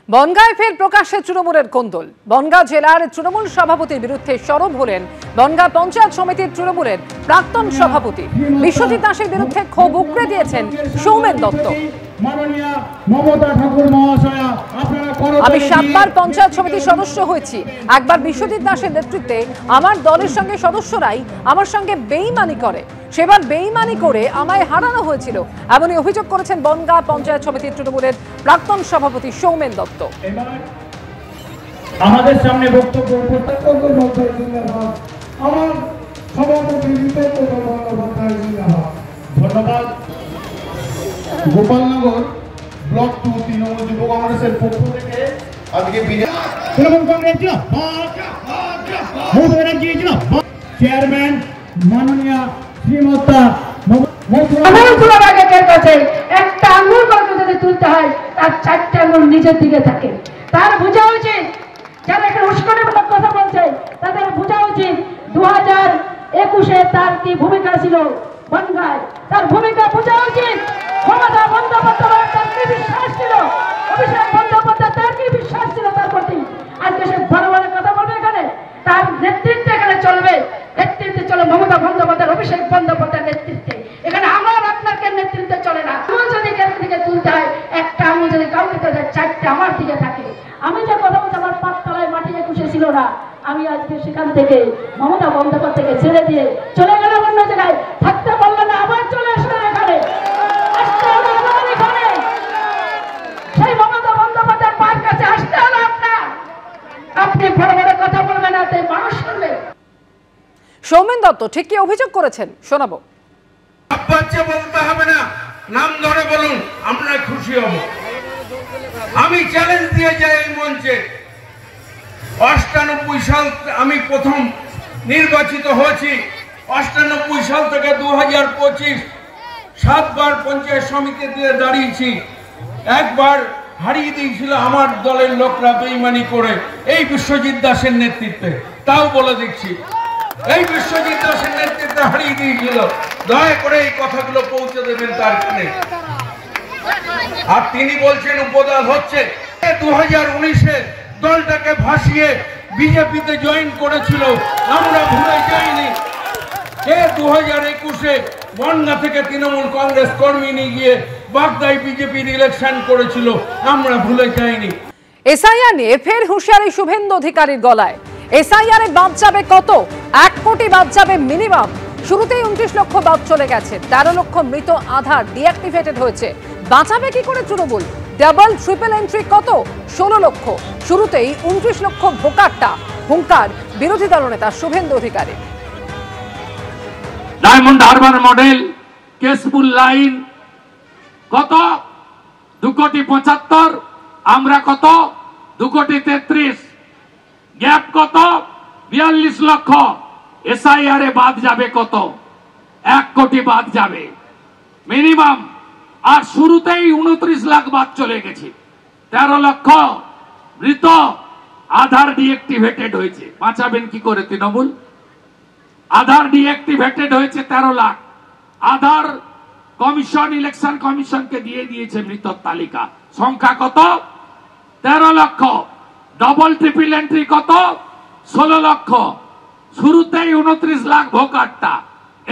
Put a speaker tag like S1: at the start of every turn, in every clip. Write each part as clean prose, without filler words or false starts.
S1: বনগাঁয় ফের প্রকাশ্যে তৃণমূলের কোন্দল। বনগাঁ জেলার তৃণমূল সভাপতির বিরুদ্ধে সরব হলেন বনগাঁ পঞ্চায়েত সমিতির তৃণমূলের প্রাক্তন সভাপতি বিশ্বজিৎ দাসের বিরুদ্ধে ক্ষোভ উগরে দিয়েছেন সৌমেন দত্ত। আমি 7 বার পঞ্চায়েত সমিতির সদস্য হয়েছি, একবার বিশ্বজিৎ দাসের নেতৃত্বে আমার দলের সঙ্গে সদস্যরাই আমার সঙ্গে বেইমানি করে, সেবার বেইমানি করে আমায় হারানো হয়েছিল, এমনই অভিযোগ করেছেন বনগাঁ পঞ্চায়েত সমিতির তৃণমূলের প্রাক্তন সভাপতি সৌমেন দত্ত।
S2: আমাদের সামনে বক্তব্য আমার সভাপতি ধন্যবাদ। গোপালনগর ব্লক 2 তৃণমূল যুব কংগ্রেসের পক্ষ থেকে আজকে তৃণমূল কংগ্রেস চেয়ারম্যান মাননীয় শ্রীমতা
S3: একটা আঙুল যদি তুলতে হয় তার 4টে আঙুল নিচের দিকে থাকে। তার বোঝা উচিত, যারা এখানে উস্কানিমূলক কথা বলছে তাদের বোঝা উচিত 2021-এ তার কি ভূমিকা ছিল বনগাঁয়, তার ভূমিকা বোঝা উচিত। মমতা বন্দ্যোপাধ্যায় তার কি বিশ্বাস ছিল, অভিষেক বন্দ্যোপাধ্যায় তার কি বিশ্বাস ছিল তার প্রতি। আজকে সে বড় বড় কথা বলবে, এখানে তার নেতৃত্বে এখানে চলবে, নেতৃত্বে চলে মমতা বন্দ্যোপাধ্যায়, অভিষেক বন্দ্যোপাধ্যায়ের নেতৃত্বে। এখানে আমার আপনার নেতৃত্বে চলে না। আঙুল যদি কারোর দিকে তুলতে হয়, একটা আঙুল যদি কাউকে তুলতে হয় 4টে আমার দিকে থাকে। আমি যে কথা বলছি আমার পাততলায় মাটি 21-এ ছিল না, আমি আজকে সেখান থেকে মমতা বন্দ্যোপাধ্যায়কে ছেড়ে দিয়ে চলে গেলাম অন্য জায়গায়, থাকতে পারলাম না, আবার চলে আসলাম এখানে। আসতে হলো আমার এখানে, সেই মমতা বন্দ্যোপাধ্যায়ের পায়ের কাছে আসতে হলো আপনার। আপনি বড় বড় কথা বলবেন না, তাই মানুষ শুনবে।
S1: সৌমেন দত্ত ঠিক কি অভিযোগ করেছেন শোনাবো।
S4: বাচ্চা বলতে হবে না, নাম ধরে বলুন, আমরা খুশি হব। আমি চ্যালেঞ্জ দিয়ে যাই এই মঞ্চে, 98 সাল আমি প্রথম নির্বাচিত হয়েছি। 98 সাল থেকে 2025 7 বার পঞ্চায়েত সমিতিতে দাঁড়িয়েছি। একবার হারিয়ে দিয়েছিল আমার দলের লোকরা বেইমানি করে এই বিশ্বজিৎ দাসের নেতৃত্বে। তাও বলে দিচ্ছি, এই বিশ্বজিৎ দাসের নেতৃত্বে হারিয়ে দিয়েছিল। দয়া করে এই কথাগুলো পৌঁছে দেবেন তার কানে। আর তিনি বলছেন উপদল হচ্ছে। 2019-এ দলটাকে ভাসিয়ে বিজেপিতে জয়েন করেছিল, আমরা ভুলে যাইনি। 2021-এ বনগাঁ থেকে তৃণমূল কংগ্রেস কর্মী নিয়ে গিয়ে বাগদায় বিজেপির ইলেকশন করেছিল, আমরা ভুলে যাইনি।
S1: এসআইআর নিয়ে ফের হুঁশিয়ারি শুভেন্দু অধিকারীর গলায়। এসআইআর এ বাদ যাবে কত? 1 কোটি বাদ যাবে মিনিমাম। শুরুতেই 29 লক্ষ বাদ চলে গেছে, 13 লক্ষ মৃত আধার ডিঅ্যাক্টিভেটেড হয়েছে। বাঁচাবে কি করে তৃণমূল? ডাবল ট্রিপল এন্ট্রি কত? 16 লক্ষ। শুরুতেই 29 লক্ষ ভোকারটা হুঙ্কার বিরোধী দলনেতা শুভেন্দু অধিকারী।
S5: ডায়মন্ড হারবার মডেল কেশপুর লাইন কত? 2,75,00,000। আমরা কত? 2,33,00,000। গ্যাপ কত? 42 লক্ষ। এসআইআর এ বাদ যাবে কত? 1 কোটি বাদ যাবে মিনিমাম। আর শুরুতেই 29 লাখ বাদ চলে গেছে। 13 লক্ষ মৃত আধার ডিঅ্যাক্টিভেটেড হয়েছে। বাঁচাবেন কি করে তৃণমূল? আধার ডিঅ্যাক্টিভেটেড হয়েছে 13 লাখ। আধার কমিশন ইলেকশন কমিশনকে দিয়ে দিয়েছে মৃতর তালিকা। সংখ্যা কত? 13 লক্ষ। ডবল ট্রিপল এন্ট্রি কত? 16 লক্ষ। শুরুতেই 29 লাখ ভোকারটা।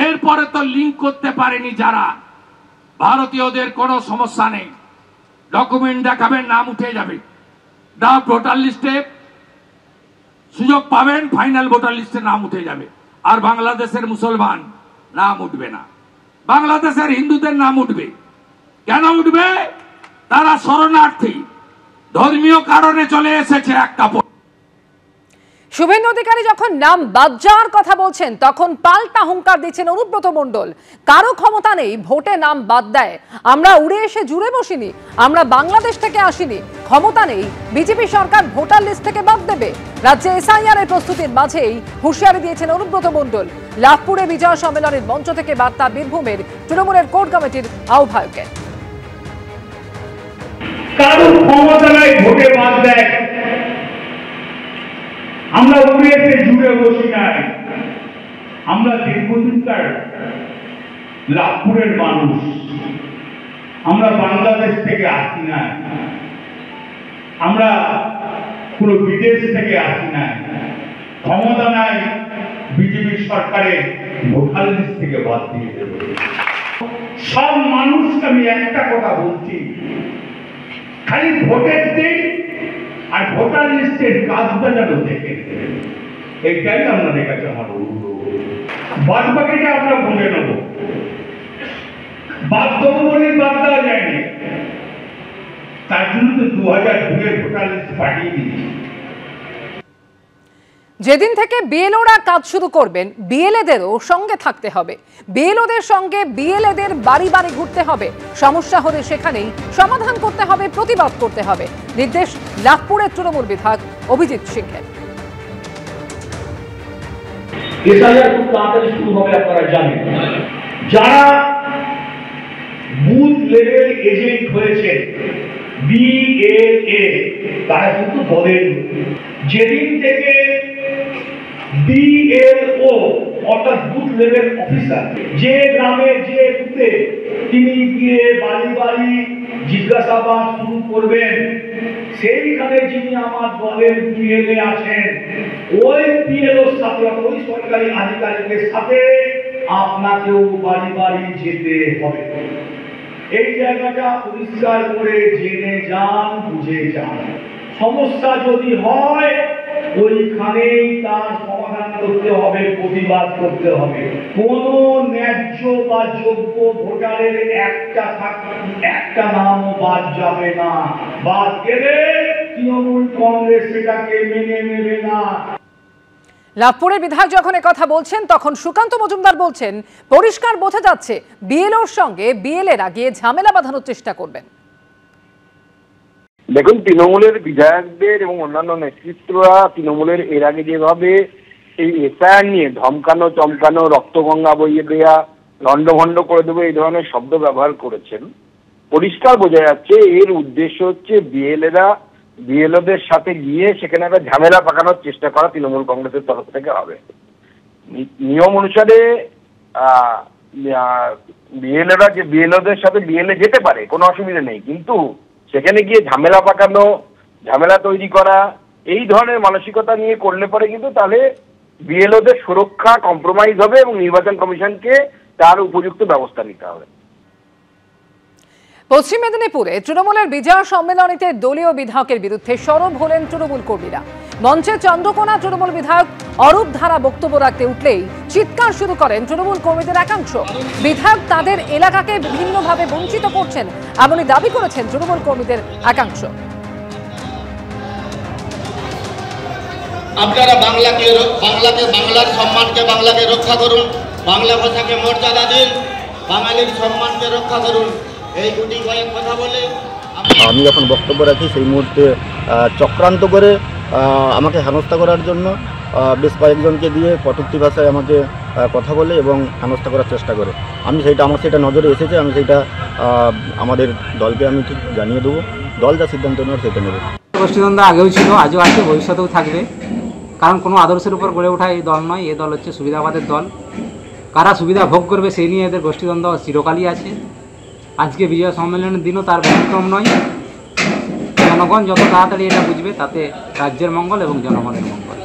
S5: এরপরে তো লিঙ্ক করতে পারেনি যারা। ভারতীয়দের কোনো সমস্যা নেই, ডকুমেন্ট দেখাবেন, নাম উঠে যাবে। ড্রাফট ভোটার লিস্টে সুযোগ পাবেন, ফাইনাল ভোটার লিস্টে নাম উঠে যাবে। আর বাংলাদেশের মুসলমান নাম উঠবে না, বাংলাদেশের হিন্দুদের নাম উঠবে। কেন উঠবে? তারা শরণার্থী, ধর্মীয় কারণে চলে এসেছে। একটা
S1: শুভেন্দু অধিকারী যখন নাম বাদ যাওয়ার কথা বলছেন, তখন পাল্টা হুঙ্কার দিচ্ছেন অনুব্রত মণ্ডল। কারো ক্ষমতা নেই ভোটে নাম বাদ দেয়। আমরা উড়ে এসে জুড়ে বসিনি, আমরা বাংলাদেশ থেকে আসিনি। ক্ষমতা নেই, বিজেপি সরকার ভোটার লিস্ট থেকে বাদ দেবে। রাজ্যে এসআইআর এর প্রস্তুতির মাঝেই হুঁশিয়ারি দিয়েছেন অনুব্রত মণ্ডল। লাভপুরে বিজয় সম্মেলনের মঞ্চ থেকে বার্তা বীরভূমের তৃণমূলের কোর কমিটির আহ্বায়কের।
S2: কারো ক্ষমতা নাই ভোটে বাদ দেয়। আমরা উড়ে এসে জুড়ে বসি নাই। আমরা দীর্ঘদিনকার লাভপুরের মানুষ, আমরা বাংলাদেশ থেকে আসি না।
S6: আমরা কোনো বিদেশ থেকে আসি না, ক্ষমতা নাই বিজেপি সরকারের ভোটার লিস্ট থেকে বাদ দিয়ে দেবে। সব মানুষকে আমি একটা কথা বলছি, খালি ভোটের দিন আর ভোটার লিস্টের কাজটা যেন দেখে দেবেন, এইটাই আপনাদের কাছে আমার অনুরোধ। বাদ বাকিটা আমরা বুঝে নেব, বাদ দেবো বলে বাদ দেওয়া যায়নি, তার জন্য তো 2002-এর ভোটার লিস্ট পাঠিয়ে দিয়েছি।
S1: যেদিন থেকে বিএলওরা কাজ শুরু করবেন, বিএলএদেরও সঙ্গে থাকতে হবে। বিএলওদের সঙ্গে বিএলএদের বাড়ি বাড়ি ঘুরতে হবে, সমস্যা হলে সেখানেই সমাধান করতে হবে, প্রতিবাদ করতে হবে। নির্দেশ লাভপুরের তৃণমূল বিধায়ক অভিজিৎ সিংহের।
S7: এসআইআর খুব তাড়াতাড়ি শুরু হবে, আপনারা জানেন। যারা বুথ লেভেল এজেন্ট হয়েছে বিএলএ, তারা কিন্তু বলেন যেদিন থেকে বিএলও অর্থাৎ বুথ লেভেল অফিসার যে গ্রামে যে বুথে তিনি গিয়ে বাড়ি বাড়ি জিজ্ঞাসাবাদ শুরু করবেন, সেইখানে যিনি আমার দলের বিএলএ আছেন ওই বিএলওর সাথে ওই সরকারি আধিকারিকের সাথে আপনাকেও বাড়ি বাড়ি যেতে হবে। এই জায়গাটা পরিষ্কার করে জেনে যান, বুঝে যান। সমস্যা যদি হয় ওইখানেই তার সমাধান করতে হবে, প্রতিবাদ করতে হবে। কোন ন্যায্য বা যোগ্য ভোটারের একটা নামও বাদ যাবে না। বাদ গেলে তৃণমূল কংগ্রেস সেটাকে মেনে নেবে না।
S1: লাভপুরের বিধায়ক যখন কথা বলছেন তখন সুকান্ত মজুমদার বলছেন, পরিষ্কার বোঝা যাচ্ছে বিএলওর সঙ্গে বিএলএরা গিয়ে ঝামেলা বাঁধানোর চেষ্টা করবেন।
S8: দেখুন, তৃণমূলের বিধায়কদের এবং অন্যান্য নেতৃত্বরা তৃণমূলের এর আগে যেভাবে এই এসআইআর নিয়ে ধমকানো চমকানো, রক্তগঙ্গা বইয়ে দেয়া, লন্ডভন্ড করে দেবো এই ধরনের শব্দ ব্যবহার করেছেন, পরিষ্কার বোঝা যাচ্ছে এর উদ্দেশ্য হচ্ছে বিএলওদের সাথে গিয়ে সেখানে একটা ঝামেলা পাকানোর চেষ্টা করা তৃণমূল কংগ্রেসের তরফ থেকে হবে। নিয়ম অনুসারে বিএলওদের সাথে বিএলএ যেতে পারে, কোনো অসুবিধা নেই, কিন্তু সেখানে গিয়ে ঝামেলা পাকানো, ঝামেলা তৈরি করা, এই ধরনের মানসিকতা নিয়ে করলে পরে কিন্তু তাহলে বিএলওদের সুরক্ষা কম্প্রোমাইজ হবে এবং নির্বাচন কমিশনকে তার উপযুক্ত ব্যবস্থা নিতে হবে।
S1: পশ্চিম মেদিনীপুরে তৃণমূলের বিজয় সম্মেলনীতে দলীয় বিধায়কের বিরুদ্ধে সরব হলেন তৃণমূল কর্মীরা। মঞ্চে চন্দ্রকোনা তৃণমূল বিধায়ক অরূপ ধারা বক্তব্য রাখতে উঠলেই চিৎকার শুরু করেন তৃণমূল কর্মীদের একাংশ। বিধায়ক তাদের এলাকাকে বিভিন্নভাবে বঞ্চিত করছেন এমনই দাবি করেছেন তৃণমূল কর্মীদের একাংশ।
S9: আপনারা বাংলার সম্মানকে বাংলাকে রক্ষা করুন, বাংলা ভাষাকে মর্যাদা দিন, বাঙালির সম্মানকে রক্ষা করুন, এই দুটি কয়েক কথা বলে
S10: আমি যখন বক্তব্য রাখি সেই মুহূর্তে চক্রান্ত করে আমাকে হেনস্থা করার জন্য বেশ কয়েকজনকে দিয়ে কটূক্তি ভাষায় আমাকে কথা বলে এবং হেনস্থা করার চেষ্টা করে। আমার সেটা নজরে এসেছে, আমি সেইটা আমাদের দলকে আমি ঠিক জানিয়ে দেবো, দল যা সিদ্ধান্ত নেওয়ার সেটা নেবে।
S11: গোষ্ঠীদ্বন্দ্ব আগেও ছিল, আজও আছে, ভবিষ্যতেও থাকবে, কারণ কোনো আদর্শের উপর গড়ে ওঠা এই দল নয়। এই দল হচ্ছে সুবিধাবাদের দল, কারা সুবিধা ভোগ করবে সেই নিয়ে এদের গোষ্ঠীদ্বন্দ্ব চিরকালই আছে। আজকে বিজয় সম্মেলনের দিনও তার ব্যতিক্রম নয়। জনগণ যত তাড়াতাড়ি এটা বুঝবে তাতে রাজ্যের মঙ্গল এবং জনগণের মঙ্গল।